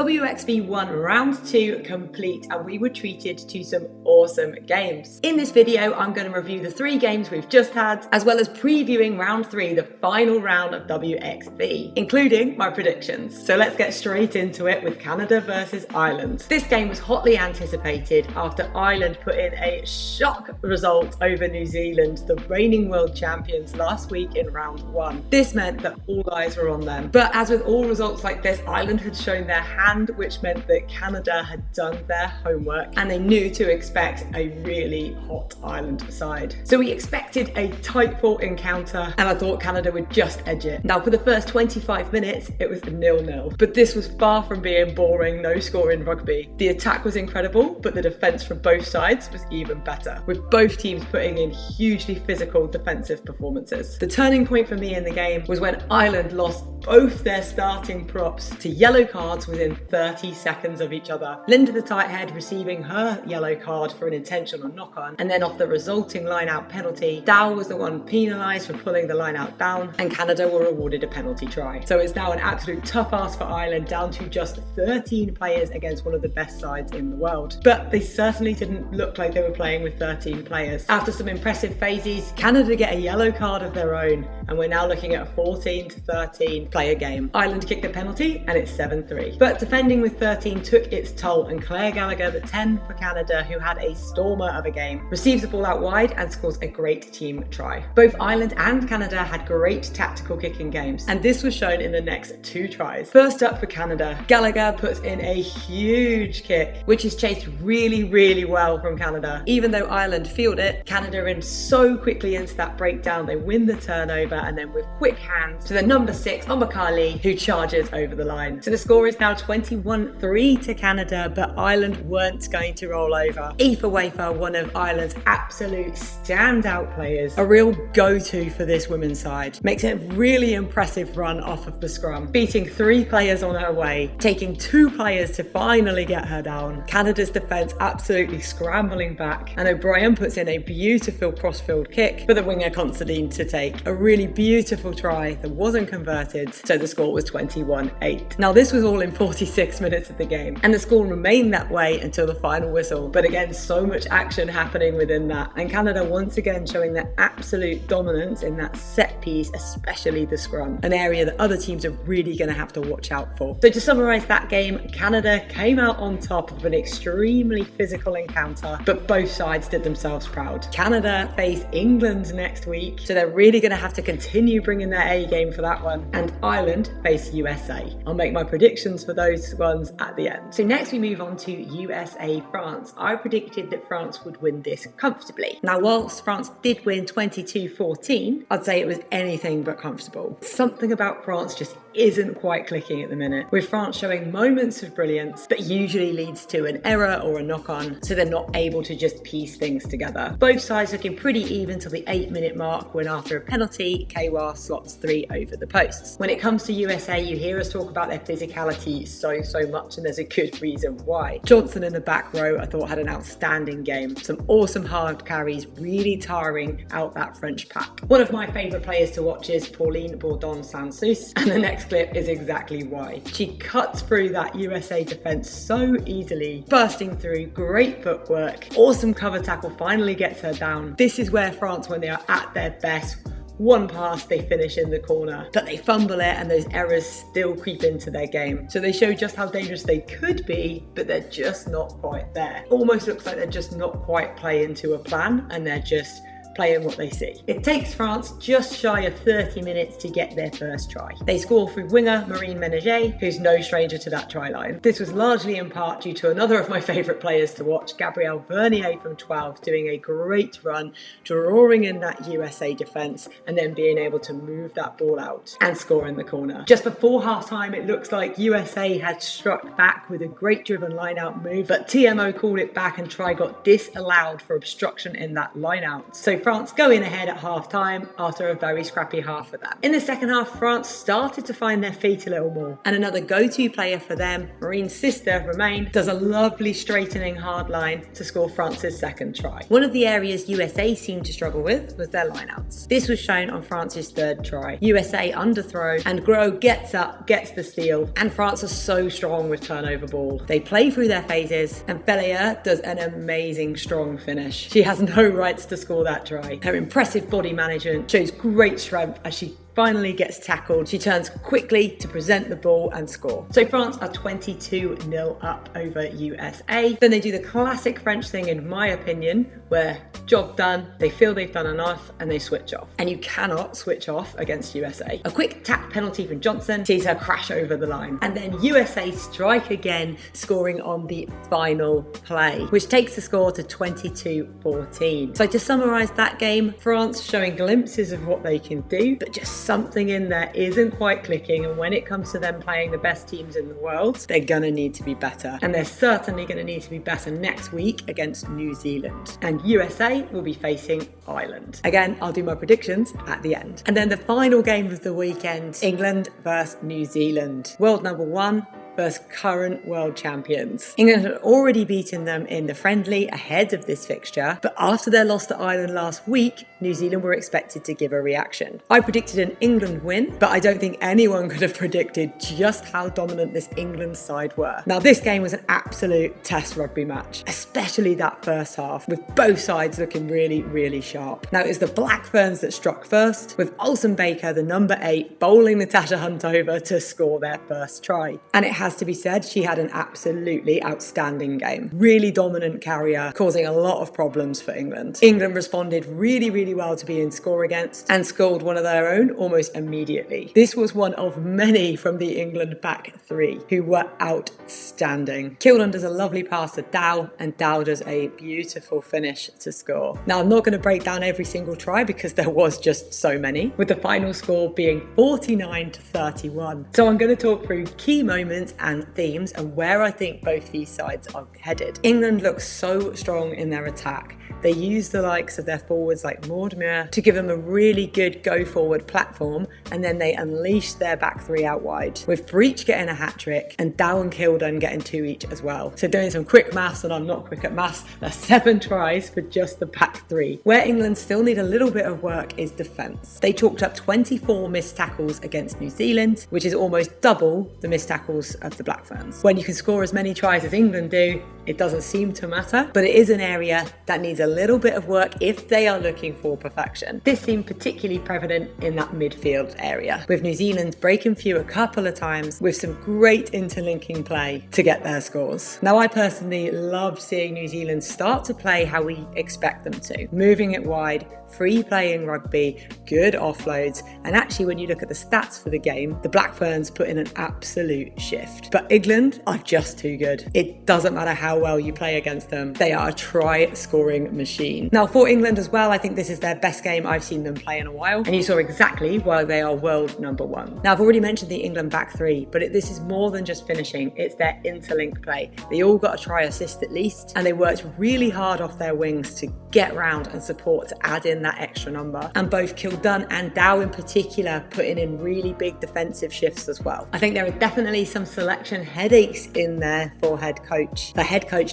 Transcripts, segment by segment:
WXV 1 round 2 complete, and we were treated to some awesome games. In this video, I'm going to review the 3 games we've just had, as well as previewing round 3, the final round of WXV, including my predictions. So let's get straight into it with Canada versus Ireland. This game was hotly anticipated after Ireland put in a shock result over New Zealand, the reigning world champions, last week in round 1. This meant that all eyes were on them. But as with all results like this, Ireland had shown their hand, which meant that Canada had done their homework and they knew to expect a really hot Ireland side. So we expected a tight-fought encounter, and I thought Canada would just edge it. Now, for the first 25 minutes, it was 0-0. But this was far from being boring, no-scoring rugby. The attack was incredible, but the defence from both sides was even better, with both teams putting in hugely physical defensive performances. The turning point for me in the game was when Ireland lost both their starting props to yellow cards within 30 seconds of each other. Linda the Tighthead receiving her yellow card for an intentional knock-on, and then off the resulting line-out penalty, Dow was the one penalised for pulling the line-out down, and Canada were awarded a penalty try. So it's now an absolute tough ask for Ireland, down to just 13 players against one of the best sides in the world. But they certainly didn't look like they were playing with 13 players. After some impressive phases, Canada get a yellow card of their own, and we're now looking at a 14-13 player game. Ireland kicked a penalty, and it's 7-3. But defending with 13 took its toll, and Claire Gallagher, the 10 for Canada, who had a stormer of a game, receives the ball out wide and scores a great team try. Both Ireland and Canada had great tactical kicking games, and this was shown in the next 2 tries. First up for Canada, Gallagher puts in a huge kick, which is chased really well from Canada. Even though Ireland field it, Canada in so quickly into that breakdown, they win the turnover, and then with quick hands to the number 6, Ombakali, who charges over the line. So the score is now 21-3 to Canada, but Ireland weren't going to roll over. Aoife Wafer, one of Ireland's absolute standout players, a real go-to for this women's side, makes a really impressive run off of the scrum, beating 3 players on her way, taking 2 players to finally get her down. Canada's defence absolutely scrambling back, and O'Brien puts in a beautiful crossfield kick for the winger Considine to take. A really beautiful try that wasn't converted, so the score was 21-8. Now this was all in 46 minutes of the game, and the score remained that way until the final whistle. But again, so much action happening within that, and Canada once again showing their absolute dominance in that set piece, especially the scrum, an area that other teams are really going to have to watch out for. So to summarise that game, Canada came out on top of an extremely physical encounter, but both sides did themselves proud. Canada face England next week, so they're really going to have to continue bringing their A game for that one, and Ireland face USA. I'll make my predictions for those ones at the end. So next we move on to USA-France. I predicted that France would win this comfortably. Now whilst France did win 22-14, I'd say it was anything but comfortable. Something about France just isn't quite clicking at the minute, with France showing moments of brilliance that usually leads to an error or a knock-on, so they're not able to just piece things together. Both sides looking pretty even till the 8-minute mark, when after a penalty, Kawar slots 3 over the posts. When it comes to USA, you hear us talk about their physicality so much, and there's a good reason why. Johnson in the back row, I thought, had an outstanding game. Some awesome hard carries, really tiring out that French pack. One of my favourite players to watch is Pauline Bourdon-Sansus, and the next clip is exactly why. She cuts through that USA defence so easily, bursting through, great footwork, awesome cover tackle finally gets her down. This is where France, when they are at their best, one pass they finish in the corner, but they fumble it and those errors still creep into their game. So they show just how dangerous they could be, but they're just not quite there. Almost looks like they're just not quite playing to a plan, and they're just playing what they see. It takes France just shy of 30 minutes to get their first try. They score through winger Marine Ménager, who's no stranger to that try line. This was largely in part due to another of my favourite players to watch, Gabrielle Vernier from 12, doing a great run, drawing in that USA defence, and then being able to move that ball out and score in the corner. Just before half-time, it looks like USA had struck back with a great driven line-out move, but TMO called it back and try got disallowed for obstruction in that line-out. So France go in ahead at half time after a very scrappy half for them. In the second half, France started to find their feet a little more, and another go-to player for them, Marine's sister, Romain, does a lovely straightening hard line to score France's second try. One of the areas USA seemed to struggle with was their lineouts. This was shown on France's third try. USA underthrow, and Gros gets up, gets the steal, and France are so strong with turnover ball. They play through their phases, and Fellier does an amazing strong finish. She has no rights to score that try. Her impressive body management shows great strength as she finally gets tackled. She turns quickly to present the ball and score. So France are 22-0 up over USA. Then they do the classic French thing, in my opinion, where job done, they feel they've done enough and they switch off. And you cannot switch off against USA. A quick tap penalty from Johnson sees her crash over the line. And then USA strike again, scoring on the final play, which takes the score to 22-14. So to summarise that game, France showing glimpses of what they can do, but just something in there isn't quite clicking, and when it comes to them playing the best teams in the world, they're gonna need to be better, and they're certainly gonna need to be better next week against New Zealand, and USA will be facing Ireland. Again, I'll do my predictions at the end. And then the final game of the weekend, England versus New Zealand, world number 1 versus current world champions. England had already beaten them in the friendly ahead of this fixture, but after their loss to Ireland last week, New Zealand were expected to give a reaction. I predicted an England win, but I don't think anyone could have predicted just how dominant this England side were. Now, this game was an absolute test rugby match, especially that first half, with both sides looking really, really sharp. Now, it was the Black Ferns that struck first, with Alison Baker, the number 8, bowling Natasha Hunt over to score their first try. And it has to be said, she had an absolutely outstanding game. Really dominant carrier, causing a lot of problems for England. England responded really, really well to being score against and scored one of their own almost immediately. This was one of many from the England back 3 who were outstanding. Kilden does a lovely pass to Dow, and Dow does a beautiful finish to score. Now, I'm not going to break down every single try because there was just so many, with the final score being 49-31. So I'm going to talk through key moments and themes and where I think both these sides are headed. England looks so strong in their attack. They use the likes of their forwards like Maudemire to give them a really good go-forward platform, and then they unleash their back 3 out wide, with Breach getting a hat-trick and Dow and Kilden getting 2 each as well. So doing some quick maths, and I'm not quick at maths, that's 7 tries for just the back 3. Where England still need a little bit of work is defence. They chalked up 24 missed tackles against New Zealand, which is almost double the missed tackles of the Black Ferns. When you can score as many tries as England do, it doesn't seem to matter, but it is an area that needs a little bit of work if they are looking for perfection. This seemed particularly prevalent in that midfield area, with New Zealand breaking through a couple of times with some great interlinking play to get their scores. Now, I personally loved seeing New Zealand start to play how we expect them to, moving it wide, free playing rugby, good offloads, and actually when you look at the stats for the game, the Black Ferns put in an absolute shift. But England are just too good. It doesn't matter how well you play against them, they are a try-scoring machine. Now, for England as well, I think this is their best game I've seen them play in a while, and you saw exactly why they are world number 1. Now, I've already mentioned the England back 3, but this is more than just finishing, it's their interlink play. They all got a try assist at least, and they worked really hard off their wings to get round and support to add in that extra number. And both Kilden and Dow in particular putting in really big defensive shifts as well. I think there are definitely some selection headaches in there for head coach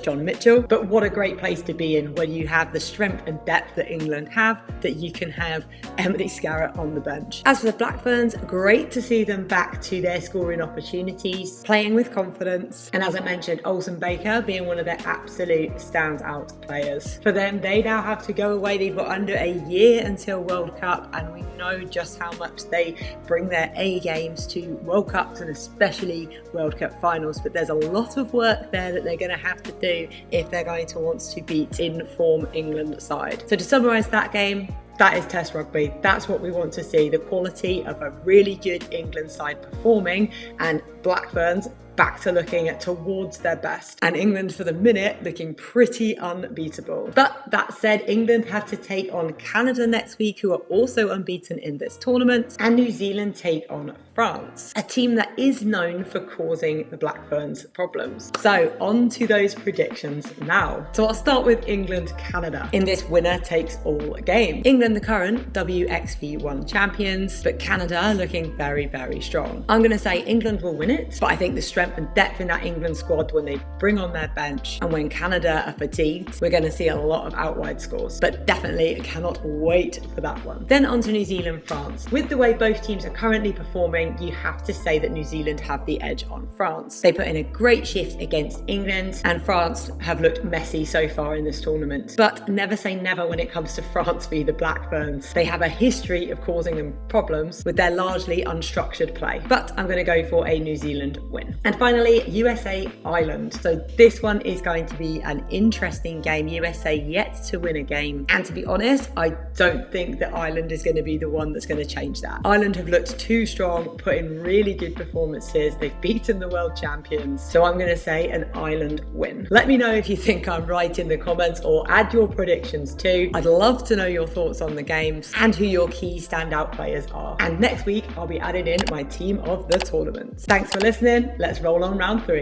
John Mitchell, but what a great place to be in when you have the strength and depth that England have, that you can have Emily Scarrett on the bench. As for the Black Ferns, great to see them back to their scoring opportunities, playing with confidence, and as I mentioned, Alison Baker being one of their absolute standout players. For them, they now have to go away. They've got under a year until World Cup, and we know just how much they bring their A games to World Cups and especially World Cup finals, but there's a lot of work there that they're going to have to do if they're going to want to beat in-form England side. So to summarise that game, that is Test rugby. That's what we want to see, the quality of a really good England side performing, and Black Ferns back to looking at towards their best, and England for the minute looking pretty unbeatable. But that said, England have to take on Canada next week, who are also unbeaten in this tournament, and New Zealand take on France, a team that is known for causing the Black Ferns problems. So on to those predictions now. So I'll start with England-Canada in this winner takes all game. England, the current WXV1 champions, but Canada looking very, very strong. I'm going to say England will win it, but I think the strength and depth in that England squad when they bring on their bench and when Canada are fatigued, we're going to see a lot of out-wide scores. But definitely cannot wait for that one. Then on to New Zealand, France. With the way both teams are currently performing, you have to say that New Zealand have the edge on France. They put in a great shift against England, and France have looked messy so far in this tournament. But never say never when it comes to France v the Black Ferns. They have a history of causing them problems with their largely unstructured play. But I'm going to go for a New Zealand win. And finally, USA-Ireland. So this one is going to be an interesting game. USA yet to win a game. And to be honest, I don't think that Ireland is going to be the one that's going to change that. Ireland have looked too strong, put in really good performances. They've beaten the world champions. So I'm going to say an Ireland win. Let me know if you think I'm right in the comments or add your predictions too. I'd love to know your thoughts on the games and who your key standout players are. And next week, I'll be adding in my team of the tournament. Thanks for listening. Let's roll on round 3.